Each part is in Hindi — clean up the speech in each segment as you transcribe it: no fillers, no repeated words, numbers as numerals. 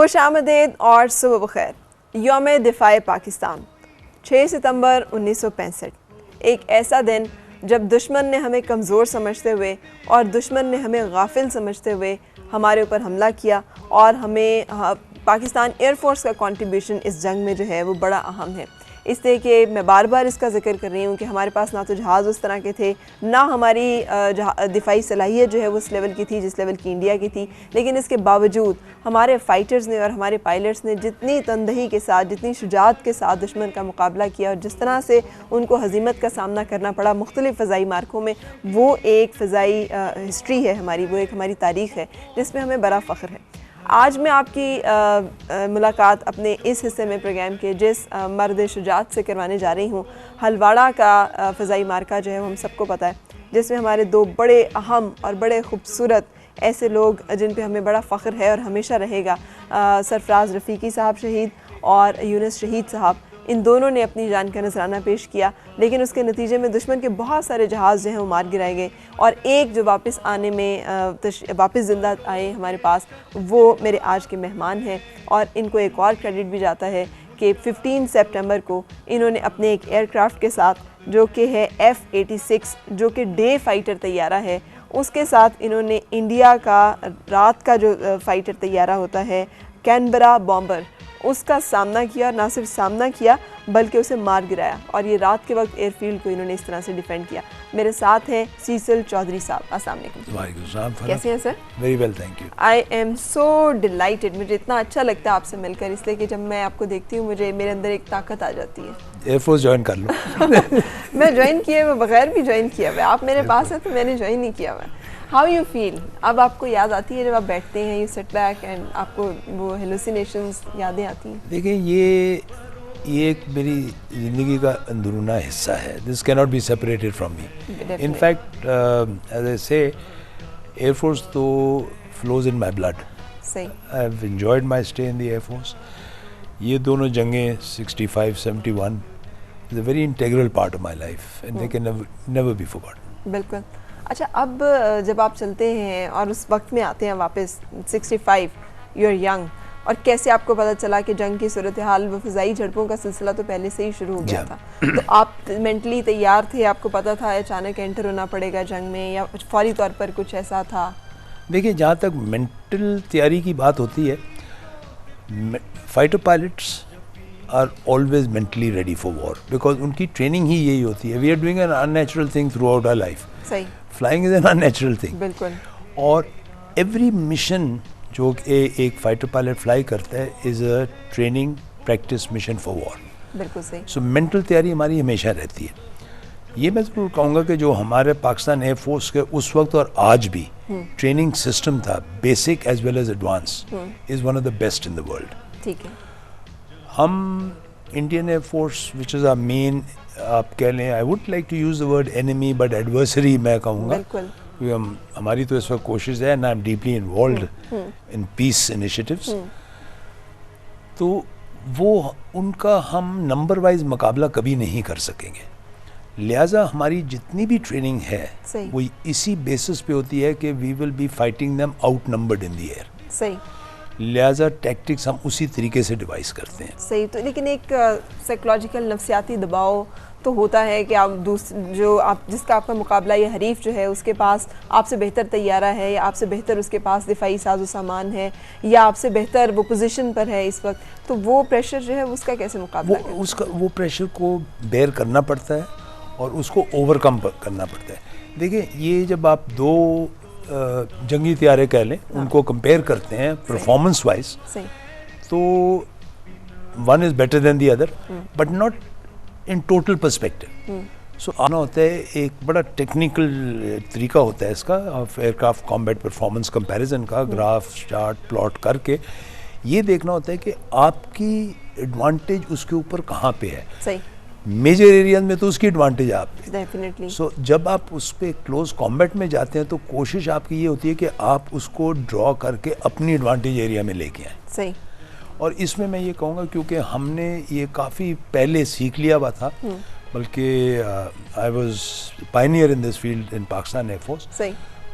खुशामदीद और सुबह बखैर। यौम दिफ़ाए पाकिस्तान 6 सितंबर 1965, एक ऐसा दिन जब दुश्मन ने हमें कमज़ोर समझते हुए और दुश्मन ने हमें गाफिल समझते हुए हमारे ऊपर हमला किया। और हमें पाकिस्तान एयरफोर्स का कंट्रीब्यूशन इस जंग में जो है वो बड़ा अहम है, इसलिए कि मैं बार बार इसका जिक्र कर रही हूँ कि हमारे पास ना तो जहाज़ उस तरह के थे, ना हमारी दिफाई सलाहियत जो है वो उस लेवल की थी जिस लेवल की इंडिया की थी। लेकिन इसके बावजूद हमारे फ़ाइटर्स ने और हमारे पायलट्स ने जितनी तंदही के साथ, जितनी शुजाअत के साथ दुश्मन का मुकाबला किया और जिस तरह से उनको हज़ीमत का सामना करना पड़ा मुख्तलिफ़ फ़ज़ाई मार्कों में, वो एक फ़ज़ाई हिस्ट्री है हमारी, वो एक हमारी तारीख़ है जिसमें हमें बड़ा फ़ख्र है। आज मैं आपकी मुलाकात अपने इस हिस्से में प्रोग्राम के जिस मर्द शुजाअत से करवाने जा रही हूँ, हलवाड़ा का फ़ज़ाई मार्का जो है वो हम सबको पता है, जिसमें हमारे दो बड़े अहम और बड़े खूबसूरत ऐसे लोग जिन पे हमें बड़ा फ़ख्र है और हमेशा रहेगा, सरफराज रफ़ीकी साहब शहीद और यूनुस शहीद साहब, इन दोनों ने अपनी जान का नजराना पेश किया। लेकिन उसके नतीजे में दुश्मन के बहुत सारे जहाज़ जो हैं वो मार गिराए गए और एक जो वापस आने में वापस ज़िंदा आए हमारे पास, वो मेरे आज के मेहमान हैं। और इनको एक और क्रेडिट भी जाता है कि 15 सितंबर को इन्होंने अपने एक एयरक्राफ्ट के साथ, जो कि है F-86, जो कि डे फाइटर तैयारा है, उसके साथ इन्होंने इंडिया का रात का जो फाइटर तैयारा होता है कैनबरा बॉम्बर, उसका सामना किया। ना सिर्फ सामना किया बल्कि उसे मार गिराया। और ये रात के वक्त एयरफील्ड को इन्होंने इस तरह से डिफेंड किया। मेरे साथ हैं सीसल चौधरी साहब। अस्सलाम वालेकुम। कैसे हैं sir? Very well, thank you. I am so dilated, मुझे इतना अच्छा लगता है आपसे मिलकर, इसलिए कि जब मैं आपको देखती हूँ मुझे मेरे अंदर एक ताकत आ जाती है। एयरफोर्स ज्वाइन कर लो। मैं ज्वाइन किया हुआ, बगैर भी ज्वाइन किया हुआ, आप मेरे पास हैं तो मैंने ज्वाइन नहीं किया हुआ। How you feel? अब आपको याद आती है जब आप बैठते हैं, यू सिट बैक एंड आपको वो हेलुसिनेशंस यादें आती हैं? देखिए, ये एक मेरी ज़िंदगी का अंदरूना हिस्सा है। This can not be separated from me. In fact as I say, air force तो फ्लोज इन माई ब्लड। सही। I have enjoyed my stay in the air force. ये दोनों जंगें 65-71 is a very integral part of my life and they can never be forgotten. बिल्कुल। अच्छा, अब जब आप चलते हैं और उस वक्त में आते हैं वापस 65, यू आर यंग, और कैसे आपको पता चला कि जंग की सूरत हाल, वो फ़िज़ाई झड़पों का सिलसिला तो पहले से ही शुरू हो गया था, तो आप मेंटली तैयार थे? आपको पता था अचानक एंटर होना पड़ेगा जंग में, या फौरी तौर पर कुछ ऐसा था? देखिए, जहाँ तक मेंटल तैयारी की बात होती है, fighter pilots are always mentally ready for war, because उनकी ट्रेनिंग ही यही होती है। We are doing an unnatural thing throughout our life. सही। Flying is an unnatural thing. बिल्कुल। और एवरी मिशन जो एक फाइटर पायलट फ्लाई करता है is a training practice mission for war. बिल्कुल सही। सो मेंटल तैयारी हमारी हमेशा रहती है। ये मैं ज़रूर कहूँगा कि जो हमारे पाकिस्तान एयरफोर्स के उस वक्त और आज भी ट्रेनिंग सिस्टम था, basic as well as advance, is one of the best in the world. ठीक है। हम Indian air force which is our main, आप कह लें, I would like to use the word enemy but adversary मैं कहूँगा, क्योंकि हमारी तो इस वक्त कोशिश है ना, I am deeply involved in peace initiatives, तो वो उनका हम नंबर वाइज मुकाबला कभी नहीं कर सकेंगे। लिहाजा हमारी जितनी भी ट्रेनिंग है वो इसी बेसिस पे होती है कि we will be fighting them outnumbered in the air. सही। लिहाजा टैक्टिक्स हम उसी तरीके से डिवाइस करते हैं। सही। तो लेकिन एक साइकोलॉजिकल नफ्सियाती दबाव तो होता है कि आप जिसका आपका मुकाबला या हरीफ जो है उसके पास आपसे बेहतर तैयारा है, या आपसे बेहतर उसके पास दिफाई साजो सामान है, या आपसे बेहतर वो पोजीशन पर है इस वक्त, तो वो प्रेशर जो है उसका कैसे मुकाबला करें? वो प्रेशर को बेयर करना पड़ता है और उसको ओवरकम करना पड़ता है। देखिए, ये जब आप दो जंगी तैयारे कह लें, उनको कंपेयर करते हैं परफॉर्मेंस वाइज, तो one is better than the other, but not in total perspective. So आना होता है, एक बड़ा टेक्निकल तरीका होता है इसका, of aircraft combat performance comparison का, ग्राफ चार्ट प्लॉट करके ये देखना होता है कि आपकी एडवांटेज उसके ऊपर कहाँ पे है। सही। मेजर एरियाज में तो उसकी एडवांटेज है आप पे। डेफिनेटली। सो जब आप उस पर क्लोज कॉम्बैट में जाते हैं तो कोशिश आपकी ये होती है कि आप उसको ड्रॉ करके अपनी एडवांटेज एरिया में लेके आएँ। सही। और इसमें मैं ये कहूँगा, क्योंकि हमने ये काफ़ी पहले सीख लिया हुआ था, बल्कि I was Pioneer in this field in Pakistan air force. सही।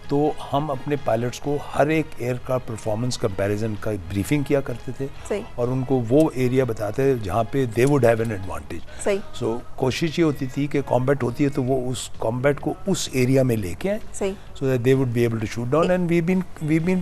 तो हम अपने पायलट्स को हर एक एयरक्राफ्ट परफॉर्मेंस कंपैरिजन का ब्रीफिंग किया करते थे सही। और उनको वो एरिया बताते थे जहाँ पे they would have an advantage. सही। सो कोशिश ये होती थी कि कॉम्बैट होती है तो वो उस कॉम्बैट को उस एरिया में लेके आए, सही। so that they would be able to shoot down, and we've been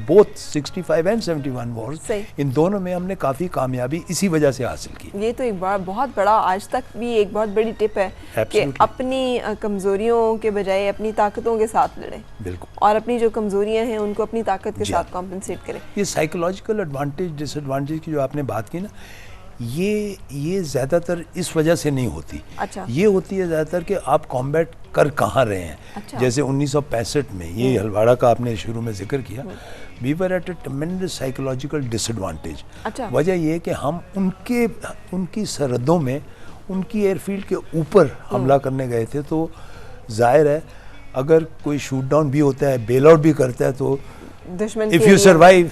both 65 and 71 wars, सही। इन दोनों में हमने काफ़ी कामयाबी इसी वजह से हासिल की। ये तो एक बहुत बड़ा आज तक भी एक बहुत बड़ी टिप है कि Absolutely। अपनी कमज़ोरियों के बजाय अपनी ताकतों के साथ लड़ें। बिल्कुल। और अपनी जो कमज़ोरियां हैं उनको अपनी ताकत के साथ कॉम्पनसेट करें। ये साइकोलॉजिकल एडवांटेज डिसएडवांटेज की जो आपने बात की ना, ये ज़्यादातर इस वजह से नहीं होती। अच्छा। ये होती है ज़्यादातर कि आप कॉम्बैट कर कहाँ रहे हैं। अच्छा। जैसे 1965 में ये हलवाड़ा का आपने शुरू में जिक्र किया, we were at a tremendous psychological disadvantage. अच्छा। वजह ये है कि हम उनकी सरहदों में उनकी एयरफील्ड के ऊपर हमला करने गए थे, तो जाहिर है अगर कोई शूट डाउन भी होता है, बेल आउट भी करता है, तो दुश्मन if you survive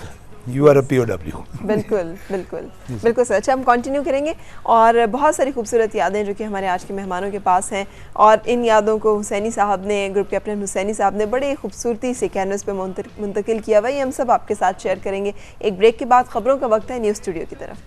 you are a POW। बिल्कुल बिल्कुल बिल्कुल सर। अच्छा, हम कंटिन्यू करेंगे और बहुत सारी खूबसूरत यादें जो कि हमारे आज के मेहमानों के पास हैं, और इन यादों को हुसैनी साहब ने, ग्रुप कैप्टन हुसैनी साहब ने बड़े खूबसूरती से कैनवस पे मुंतकिल किया हुआ है। हम सब आपके साथ शेयर करेंगे। एक ब्रेक के बाद खबरों का वक्त है न्यूज़ स्टूडियो की तरफ।